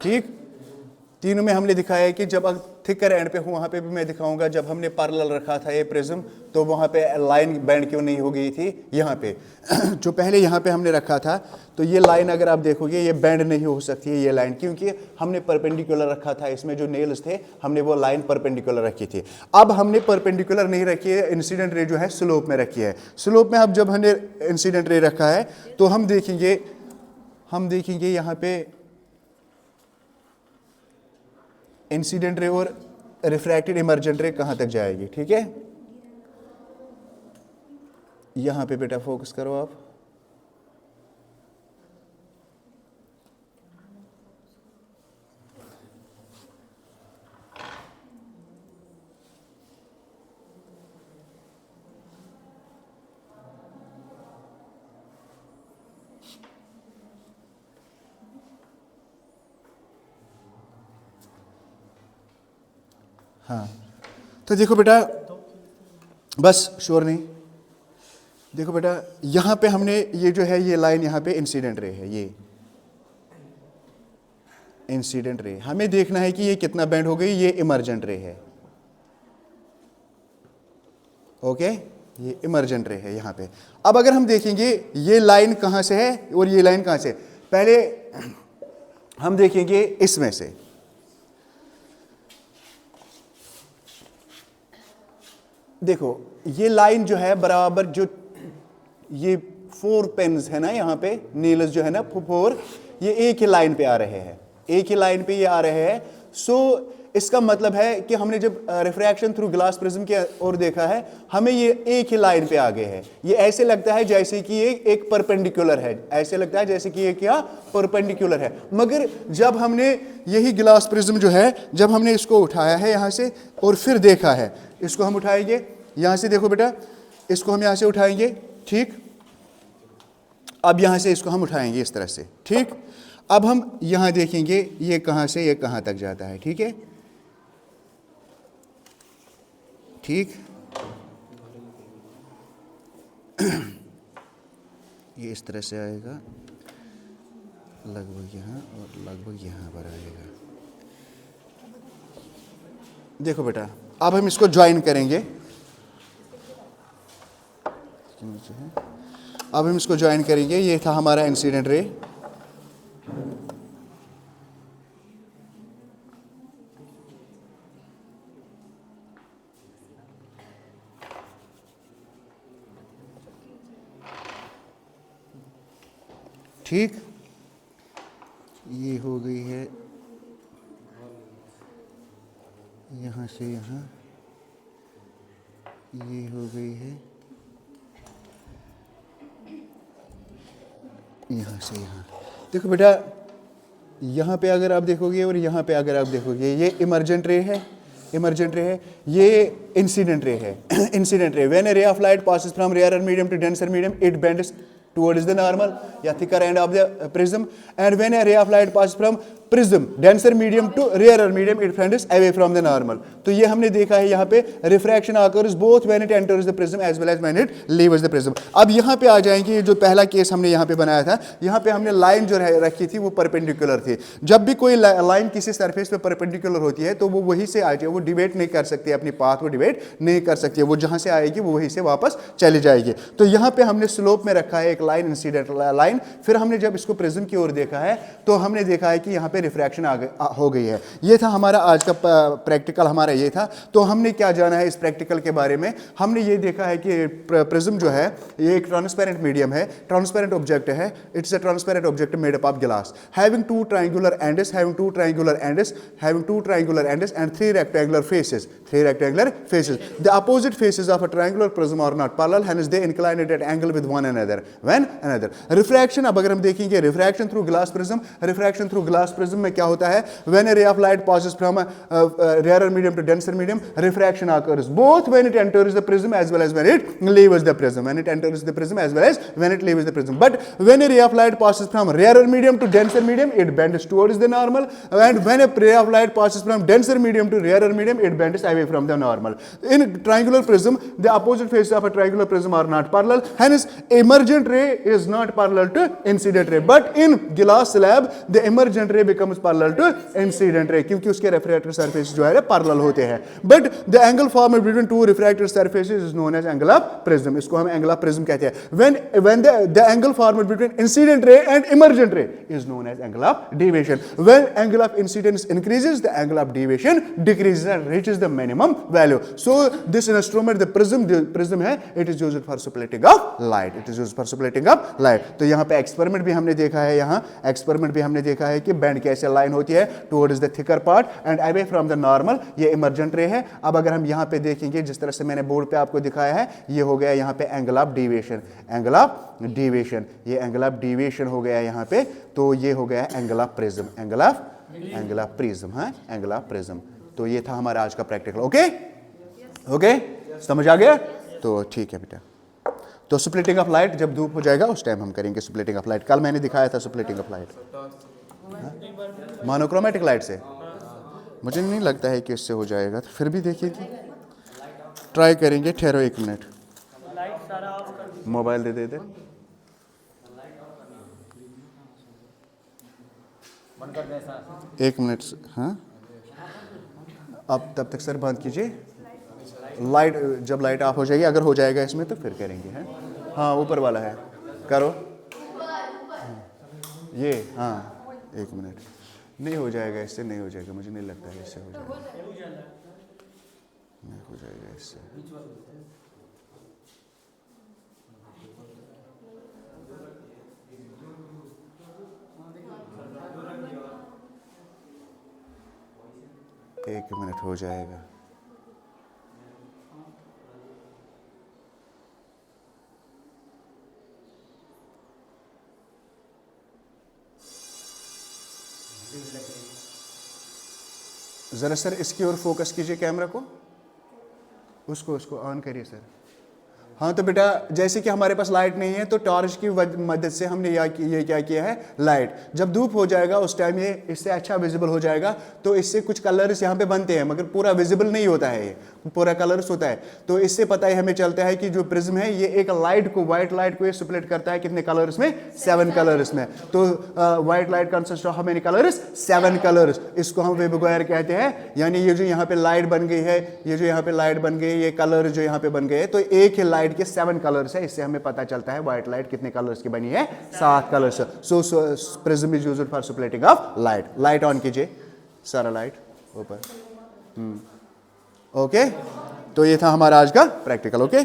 ठीक, तीनों में हमने दिखाया है कि जब थिकर एंड पे हूँ वहाँ पे भी मैं दिखाऊंगा, जब हमने पैरेलल रखा था ये प्रिज्म तो वहाँ पे लाइन बैंड क्यों नहीं हो गई थी यहाँ पे जो पहले यहाँ पे हमने रखा था, तो ये लाइन अगर आप देखोगे ये बैंड नहीं हो सकती है ये लाइन, क्योंकि हमने परपेंडिकुलर रखा था, इसमें जो नेल्स थे हमने वो लाइन परपेंडिकुलर रखी थी। अब हमने परपेंडिकुलर नहीं रखी है, इंसिडेंट रे जो है स्लोप में रखी है। स्लोप में अब जब हमने इंसिडेंट रे रखा है तो हम देखेंगे यहाँ पे इंसिडेंट रे और रिफ्रैक्टेड इमर्जेंट रे कहां तक जाएगी। ठीक है, यहां पे बेटा फोकस करो आप। हाँ, तो देखो बेटा, बस शोर नहीं, देखो बेटा यहाँ पे हमने ये जो है ये लाइन यहाँ पे इंसिडेंट रे है, ये इंसिडेंट रे, हमें देखना है कि ये कितना बेंड हो गई, ये इमर्जेंट रे है। ओके, ये इमर्जेंट रे है यहाँ पे। अब अगर हम देखेंगे ये लाइन कहाँ से है और ये लाइन कहाँ से, पहले हम देखेंगे इसमें से, देखो ये लाइन जो है बराबर, जो ये 4 पेन्स है ना यहाँ पे, नील्स जो है ना 4, ये एक ही लाइन पे आ रहे हैं, एक ही लाइन पे ये आ रहे हैं। सो इसका मतलब है कि हमने जब रिफ्रैक्शन थ्रू ग्लास प्रिज्म के ओर देखा है, हमें ये एक ही लाइन पे आ गए हैं। ये ऐसे लगता है जैसे कि ये एक परपेंडिकुलर है, ऐसे लगता है जैसे कि ये क्या परपेंडिकुलर है। मगर जब हमने यही ग्लास प्रिज्म जो है, जब हमने इसको उठाया है यहाँ से और फिर देखा है, इसको हम उठाएंगे यहाँ से, देखो बेटा इसको हम यहाँ से उठाएंगे, ठीक, अब यहाँ से इसको हम उठाएंगे इस तरह से, ठीक। अब हम यहाँ देखेंगे ये कहाँ से ये कहाँ तक जाता है, ठीक है, ठीक। ये इस तरह से आएगा लगभग यहाँ और लगभग यहाँ पर आएगा। देखो बेटा अब हम इसको ज्वाइन करेंगे, अब हम इसको ज्वाइन करेंगे। ये था हमारा इंसिडेंट रे, ठीक, ये हो गई है यहाँ से यहाँ, ये हो गई है यहाँ से यहाँ। देखो बेटा यहाँ पे अगर आप देखोगे और यहाँ पे अगर आप देखोगे, ये इमर्जेंट रे है, इमर्जेंट रे है, ये इंसिडेंट रे है। Incident ray, when a ray of light passes from rarer medium to denser medium, it bends towards the normal या thicker end of the prism, and when a ray of light passes from prism denser medium to rarer medium, it bends away from the normal। तो ये हमने देखा है यहाँ पे refraction occurs both when it enters the prism as well as when it leaves the prism। अब यहाँ पे आ जाएंगे, जो पहला केस हमने यहाँ पे बनाया था, यहाँ पे हमने लाइन जो रखी थी वो परपेंडिकुलर थी। जब भी कोई लाइन किसी सरफेस पे परपेंडिकुलर होती है तो वो वहीं से आ जाए, वो डिबेट नहीं कर सकती, अपनी पाथ वो डिबेट नहीं कर सकती, वो जहाँ से आएगी वो वहीं से वापस चली जाएगी। तो यहाँ पे हमने स्लोप में रखा है एक लाइन, इंसिडेंट लाइन। फिर हमने जब इसको प्रिज्म की ओर देखा है तो हमने देखा है कि यहाँ पे रिफ्रैक्शन हो गई है। ये था हमारा आज का प्रैक्टिकल, हमारा ये था। तो हमने क्या जाना है इस प्रैक्टिकल के बारे में, हमने ये देखा है कि प्रिज्म जो है ये एक ट्रांसपेरेंट मीडियम है, ट्रांसपेरेंट ऑब्जेक्ट है। It's a transparent object made up of glass having two triangular ends, having two triangular ends, having two triangular ends and three rectangular faces, three rectangular faces. The opposite faces of a triangular prism are not parallel, hence they incline at an angle with one another when another। Refraction, अब अगर हम देखेंगे refraction through glass prism, refraction through glass prism में क्या होता है, when a ray of light passes from a rarer medium to denser medium, refraction occurs both when it enters the prism as well as when it leaves the prism, when it enters the prism as well as when it leaves the prism। But when a ray of light passes from rarer medium to denser medium, it bends towards the normal, and when a ray of light passes from denser medium to rarer medium, it bends away from the normal। In triangular prism, the opposite faces of a triangular prism are not parallel, hence emergent ray is not parallel to incident ray। But in glass slab, the emergent ray becomes parallel to incident ray, क्योंकि उसके refracted surface जो है parallel होते हैं। But the angle formed between two refracted surfaces is known as angle of prism, इसको हम angle of prism कहते हैं। When the angle formed between incident ray and emergent ray is known as angle of deviation. When angle of incidence increases the angle of deviation decreases and reaches the minimum value. So this instrument the prism है, it is used for splitting of light, it is used for splitting of light. तो यहाँ पे experiment भी हमने देखा है, यहाँ experiment भी हमने देखा है कि बैंड कैसे लाइन होती है towards the thicker part and away from the normal, ये इमर्जेंट रे है। अब अगर हम यहाँ पे देखेंगे जिस तरह से मैंने बोर्ड पे आपको दिखाया है, ये हो गया यहाँ पे angle of deviation, angle of deviation, ये एंगल ऑफ डेविएशन हो गया यहाँ पे। तो ये हो गया angle of prism, angle of prism, हाँ एंगल ऑफ प्रिज्म। तो ये था हमारा आज का प्रैक्टिकल। ओके ओके, समझ आ गया? तो ठीक है बेटा। तो स्प्लिटिंग ऑफ लाइट जब धूप हो जाएगा उस टाइम हम करेंगे स्प्लिटिंग ऑफ लाइट। कल मैंने दिखाया था splitting of light monochromatic light से। मुझे नहीं लगता है कि इससे हो जाएगा, तो फिर भी देखिए, ट्राई करेंगे। ठहरो 1 मिनट, मोबाइल दे दे। एक मिनट, हाँ अब तब तक सर बंद कीजिए। लाइट जब लाइट ऑफ हो जाएगी, अगर हो जाएगा इसमें तो फिर करेंगे, हैं? हाँ ऊपर वाला है, करो ये। हाँ 1 मिनट, नहीं हो जाएगा इससे, नहीं हो जाएगा, मुझे नहीं लगता है इससे हो जाएगा, नहीं हो जाएगा इससे। एक मिनट हो जाएगा। जरा सर इसकी ओर फोकस कीजिए कैमरा को, उसको ऑन करिए सर। हाँ तो बेटा जैसे कि हमारे पास लाइट नहीं है तो टॉर्च की मदद से हमने ये क्या किया है, लाइट। जब धूप हो जाएगा उस टाइम ये इससे अच्छा विजिबल हो जाएगा। तो इससे कुछ कलर्स यहाँ पे बनते हैं, मगर पूरा विजिबल नहीं होता है, ये पूरा कलर्स होता है। तो इससे पता है हमें चलता है कि जो प्रिज्म है ये एक लाइट को, व्हाइट लाइट को ये स्प्लिट करता है कितने कलर्स में, 7 कलर्स में। तो white light consist of how many colours, 7 colours. इसको हम वेबगोयर कहते हैं। यानी ये जो यहाँ पे लाइट बन गई है, ये जो यहाँ पे लाइट बन गई है, ये कलर जो यहाँ पे बन गए, तो एक ही लाइट के 7 कलर्स है। इससे हमें पता चलता है व्हाइट लाइट कितने कलर्स की बनी है, 7 colours. So prism is used for splitting of light. Light on कीजिए, सारा लाइट ऊपर। ओके, तो ये था हमारा आज का प्रैक्टिकल। ओके।